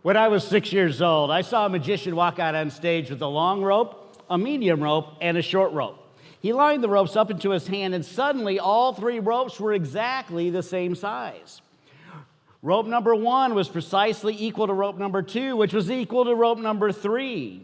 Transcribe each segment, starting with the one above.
When I was 6 years old, I saw a magician walk out on stage with a long rope, a medium rope, and a short rope. He lined the ropes up into his hand, and suddenly all three ropes were exactly the same size. Rope number 1 was precisely equal to rope number 2, which was equal to rope number 3.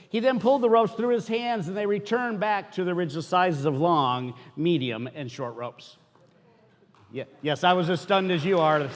He then pulled the ropes through his hands, and they returned back to the original sizes of long, medium, and short ropes. Yes, I was as stunned as you are.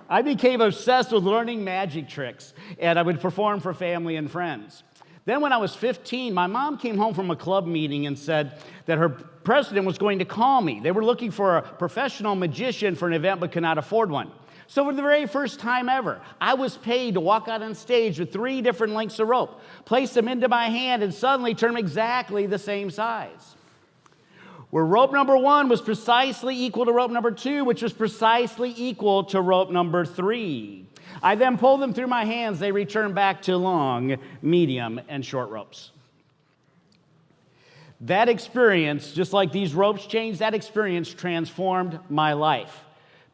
I became obsessed with learning magic tricks, and I would perform for family and friends. Then when I was 15, my mom came home from a club meeting and said that her president was going to call me. They were looking for a professional magician for an event but could not afford one. So for the very first time ever, I was paid to walk out on stage with 3 different lengths of rope, place them into my hand, and suddenly turn them exactly the same size. Where rope number 1 was precisely equal to rope number 2, which was precisely equal to rope number 3. I then pulled them through my hands. They returned back to long, medium, and short ropes. That experience, just like these ropes changed, that experience transformed my life,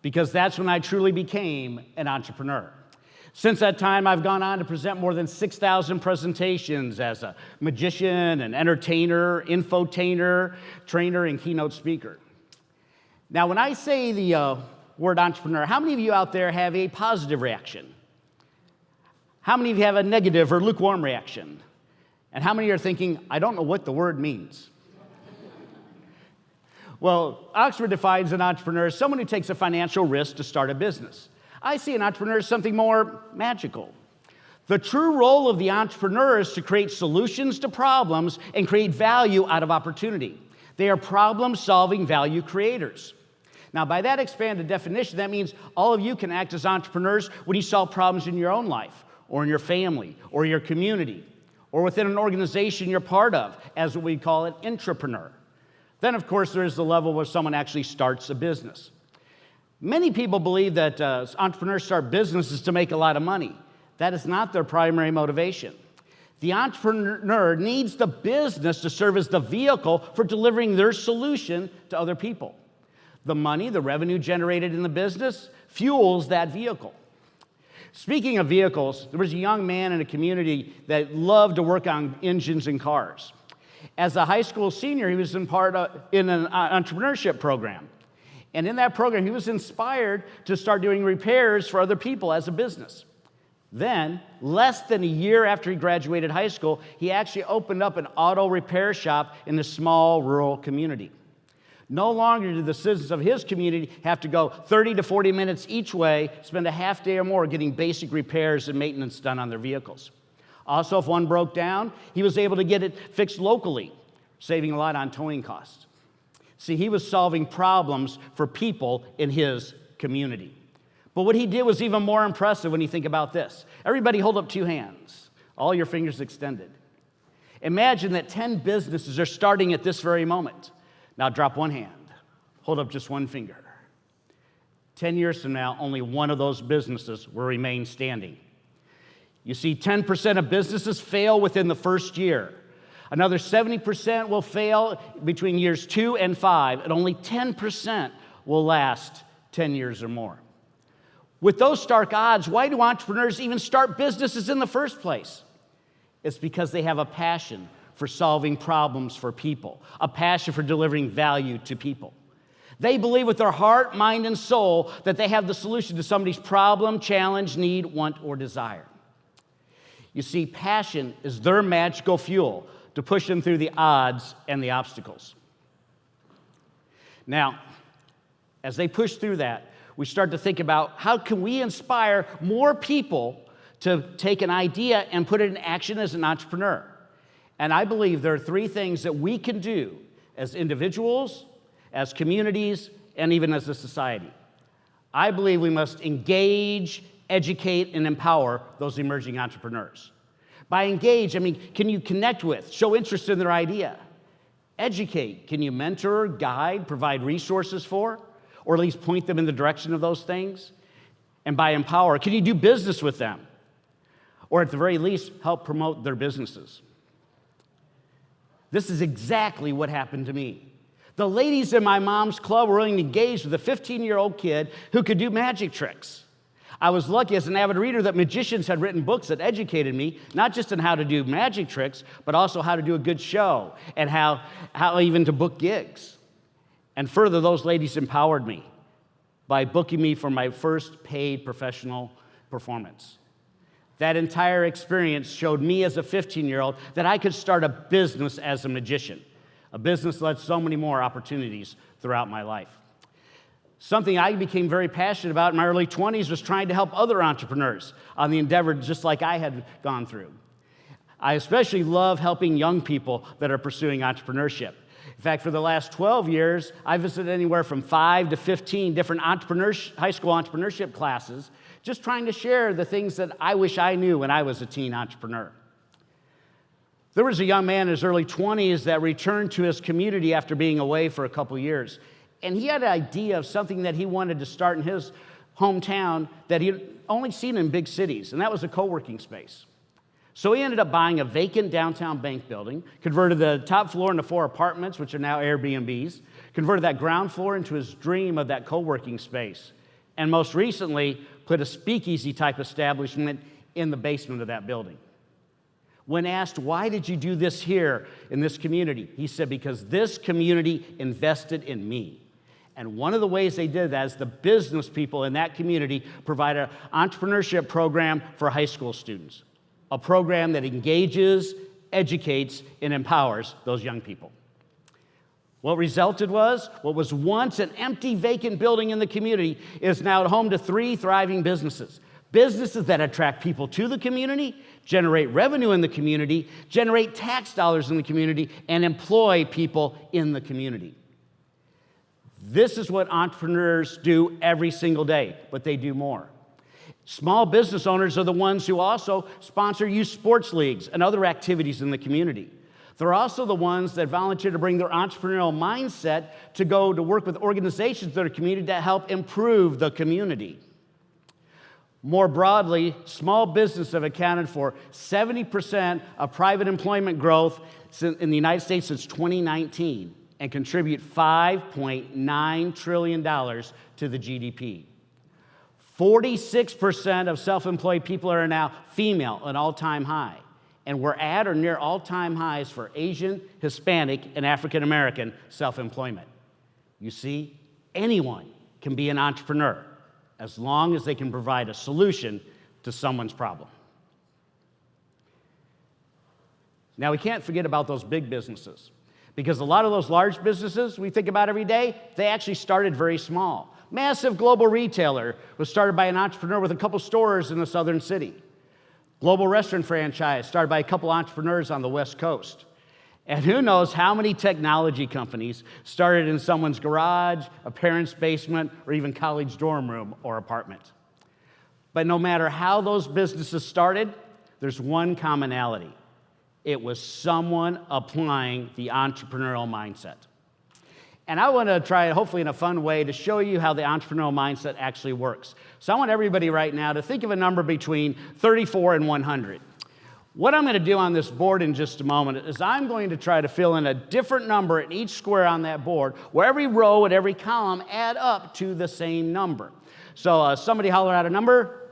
because that's when I truly became an entrepreneur. Since that time, I've gone on to present more than 6,000 presentations as a magician, an entertainer, infotainer, trainer, and keynote speaker. Now, when I say the word entrepreneur, how many of you out there have a positive reaction? How many of you have a negative or lukewarm reaction? And how many are thinking, I don't know what the word means? Well, Oxford defines an entrepreneur as someone who takes a financial risk to start a business. I see an entrepreneur as something more magical. The true role of the entrepreneur is to create solutions to problems and create value out of opportunity. They are problem-solving value creators. Now, by that expanded definition, that means all of you can act as entrepreneurs when you solve problems in your own life, or in your family, or your community, or within an organization you're part of, as what we call an intrapreneur. Then, of course, there is the level where someone actually starts a business. Many people believe that entrepreneurs start businesses to make a lot of money. That is not their primary motivation. The entrepreneur needs the business to serve as the vehicle for delivering their solution to other people. The money, the revenue generated in the business, fuels that vehicle. Speaking of vehicles, there was a young man in a community that loved to work on engines and cars. As a high school senior, he was in an entrepreneurship program. And in that program, he was inspired to start doing repairs for other people as a business. Then, less than a year after he graduated high school, he actually opened up an auto repair shop in a small rural community. No longer did the citizens of his community have to go 30 to 40 minutes each way, spend a half day or more getting basic repairs and maintenance done on their vehicles. Also, if one broke down, he was able to get it fixed locally, saving a lot on towing costs. See, he was solving problems for people in his community. But what he did was even more impressive when you think about this. Everybody hold up 2 hands, all your fingers extended. Imagine that 10 businesses are starting at this very moment. Now drop 1 hand, hold up just 1 finger. 10 years from now, only one of those businesses will remain standing. You see, 10% of businesses fail within the first year. Another 70% will fail between years 2 and 5, and only 10% will last 10 years or more. With those stark odds, why do entrepreneurs even start businesses in the first place? It's because they have a passion for solving problems for people, a passion for delivering value to people. They believe with their heart, mind, and soul that they have the solution to somebody's problem, challenge, need, want, or desire. You see, passion is their magical fuel to push them through the odds and the obstacles. Now, as they push through that, we start to think about how can we inspire more people to take an idea and put it in action as an entrepreneur. And I believe there are 3 things that we can do as individuals, as communities, and even as a society. I believe we must engage, educate, and empower those emerging entrepreneurs. By engage, I mean, can you connect with, show interest in their idea? Educate, can you mentor, guide, provide resources for, or at least point them in the direction of those things? And by empower, can you do business with them? Or at the very least, help promote their businesses? This is exactly what happened to me. The ladies in my mom's club were willing to engage with a 15-year-old kid who could do magic tricks. I was lucky as an avid reader that magicians had written books that educated me, not just on how to do magic tricks, but also how to do a good show and how even to book gigs. And further, those ladies empowered me by booking me for my first paid professional performance. That entire experience showed me as a 15-year-old that I could start a business as a magician. A business led so many more opportunities throughout my life. Something I became very passionate about in my early 20s was trying to help other entrepreneurs on the endeavor just like I had gone through. I especially love helping young people that are pursuing entrepreneurship. In fact, for the last 12 years, I visited anywhere from 5 to 15 different high school entrepreneurship classes, just trying to share the things that I wish I knew when I was a teen entrepreneur. There was a young man in his early 20s that returned to his community after being away for a couple years. And he had an idea of something that he wanted to start in his hometown that he had only seen in big cities, and that was a co-working space. So he ended up buying a vacant downtown bank building, converted the top floor into 4 apartments, which are now Airbnbs, converted that ground floor into his dream of that co-working space, and most recently put a speakeasy type establishment in the basement of that building. When asked, why did you do this here in this community? He said, because this community invested in me. And one of the ways they did that is the business people in that community provided an entrepreneurship program for high school students, a program that engages, educates, and empowers those young people. What resulted was, what was once an empty, vacant building in the community is now home to 3 thriving businesses. Businesses that attract people to the community, generate revenue in the community, generate tax dollars in the community, and employ people in the community. This is what entrepreneurs do every single day, but they do more. Small business owners are the ones who also sponsor youth sports leagues and other activities in the community. They're also the ones that volunteer to bring their entrepreneurial mindset to go to work with organizations in their community that help improve the community. More broadly, small businesses have accounted for 70% of private employment growth in the United States since 2019 and contribute $5.9 trillion to the GDP. 46% of self-employed people are now female, an all-time high. And we're at or near all-time highs for Asian, Hispanic, and African American self-employment. You see, anyone can be an entrepreneur as long as they can provide a solution to someone's problem. Now, we can't forget about those big businesses, because a lot of those large businesses we think about every day, they actually started very small. Massive global retailer was started by an entrepreneur with a couple stores in the southern city. Global restaurant franchise started by a couple entrepreneurs on the West Coast. And who knows how many technology companies started in someone's garage, a parent's basement, or even college dorm room or apartment. But no matter how those businesses started, there's one commonality. It was someone applying the entrepreneurial mindset. And I want to try, hopefully in a fun way, to show you how the entrepreneurial mindset actually works. So I want everybody right now to think of a number between 34 and 100. What I'm going to do on this board in just a moment is I'm going to try to fill in a different number in each square on that board, where every row and every column add up to the same number. So somebody holler out a number.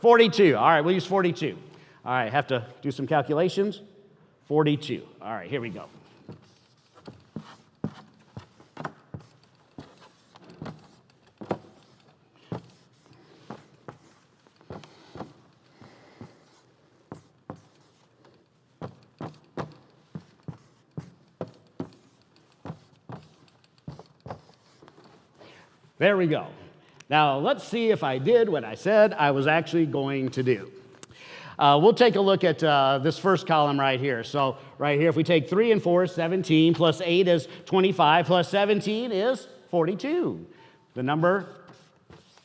42. All right, we'll use 42. All right, have to do some calculations. 42. All right, here we go. There we go. Now, let's see if I did what I said I was actually going to do. We'll take a look at this first column right here. So right here, if we take 3 and 4 is 17, plus 8 is 25, plus 17 is 42. The number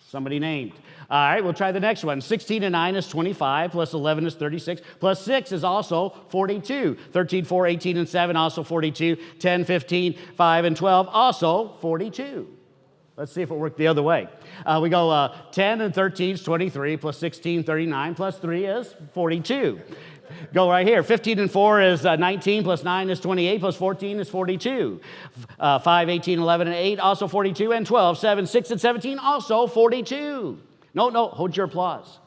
somebody named. All right, we'll try the next one. 16 and 9 is 25, plus 11 is 36, plus 6 is also 42. 13, 4, 18, and 7, also 42. 10, 15, 5, and 12, also 42. Let's see if it worked the other way. We go 10 and 13 is 23, plus 16, 39, plus 3 is 42. Go right here. 15 and 4 is 19, plus 9 is 28, plus 14 is 42. 5, 18, 11, and 8, also 42. And 12, 7, 6, and 17, also 42. No, hold your applause.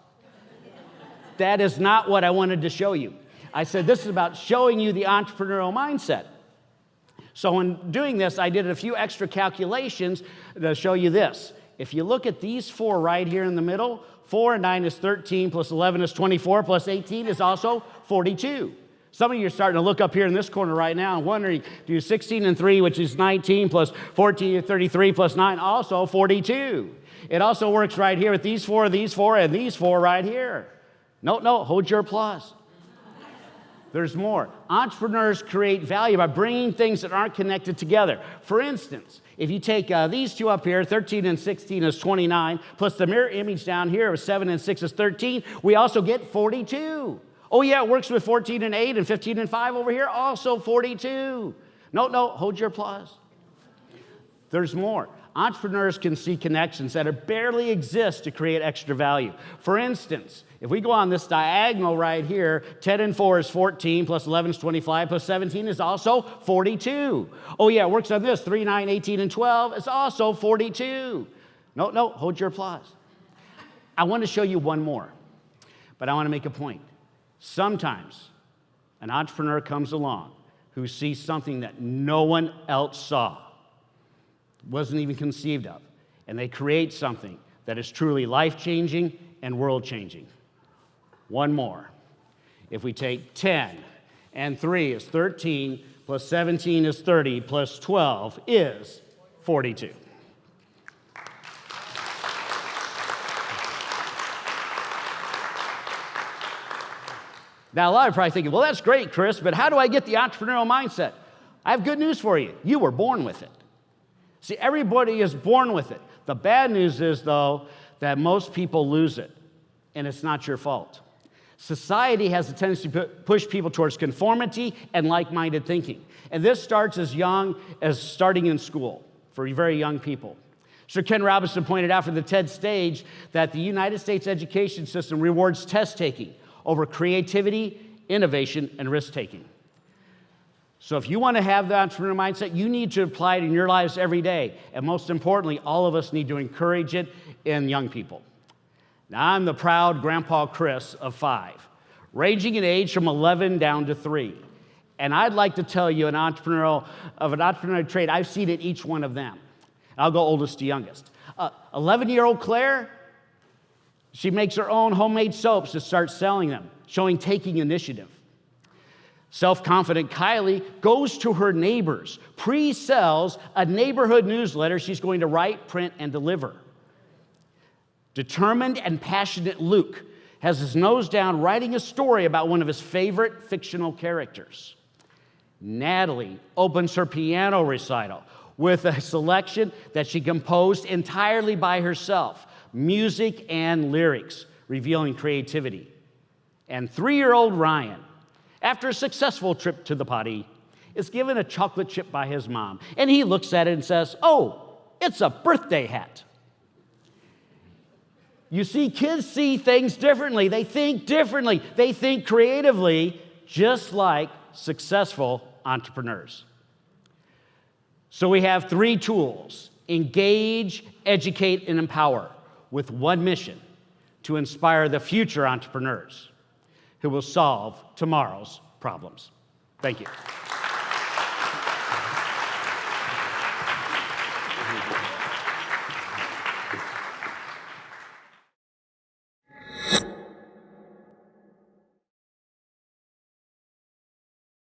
That is not what I wanted to show you. I said this is about showing you the entrepreneurial mindset. So in doing this, I did a few extra calculations to show you this. If you look at these four right here in the middle, 4 and 9 is 13, plus 11 is 24, plus 18 is also 42. Some of you are starting to look up here in this corner right now and wondering, do 16 and 3, which is 19, plus 14 and 33, plus 9, also 42. It also works right here with these four, and these four right here. No, hold your applause. There's more. Entrepreneurs create value by bringing things that aren't connected together. For instance, if you take these two up here, 13 and 16 is 29, plus the mirror image down here of 7 and 6 is 13, we also get 42. Oh yeah, it works with 14 and 8 and 15 and 5 over here, also 42. No, hold your applause. There's more. Entrepreneurs can see connections that barely exist to create extra value. For instance, if we go on this diagonal right here, 10 and 4 is 14, plus 11 is 25, plus 17 is also 42. Oh yeah, it works on this, 3, 9, 18, and 12 is also 42. No, hold your applause. I want to show you one more, but I want to make a point. Sometimes an entrepreneur comes along who sees something that no one else saw, wasn't even conceived of, and they create something that is truly life-changing and world-changing. One more. If we take 10 and 3 is 13, plus 17 is 30, plus 12 is 42. Now, a lot of you are probably thinking, well, that's great, Chris, but how do I get the entrepreneurial mindset? I have good news for you. You were born with it. See, everybody is born with it. The bad news is, though, that most people lose it, and it's not your fault. Society has a tendency to push people towards conformity and like-minded thinking. And this starts as young as starting in school for very young people. Sir Ken Robinson pointed out from the TED stage that the United States education system rewards test-taking over creativity, innovation, and risk-taking. So if you want to have the entrepreneurial mindset, you need to apply it in your lives every day. And most importantly, all of us need to encourage it in young people. Now, I'm the proud Grandpa Chris of 5, ranging in age from 11 down to 3. And I'd like to tell you an entrepreneurial trait. I've seen it each one of them. I'll go oldest to youngest. 11-year-old Claire, she makes her own homemade soaps to start selling them, showing taking initiative. Self-confident Kylie goes to her neighbors, pre-sells a neighborhood newsletter she's going to write, print, and deliver. Determined and passionate Luke has his nose down writing a story about one of his favorite fictional characters. Natalie opens her piano recital with a selection that she composed entirely by herself, music and lyrics, revealing creativity. And 3-year-old Ryan, after a successful trip to the potty, is given a chocolate chip by his mom. And he looks at it and says, "Oh, it's a birthday hat." You see, kids see things differently. They think differently. They think creatively, just like successful entrepreneurs. So we have 3 tools: engage, educate, and empower, with one mission: to inspire the future entrepreneurs who will solve tomorrow's problems. Thank you.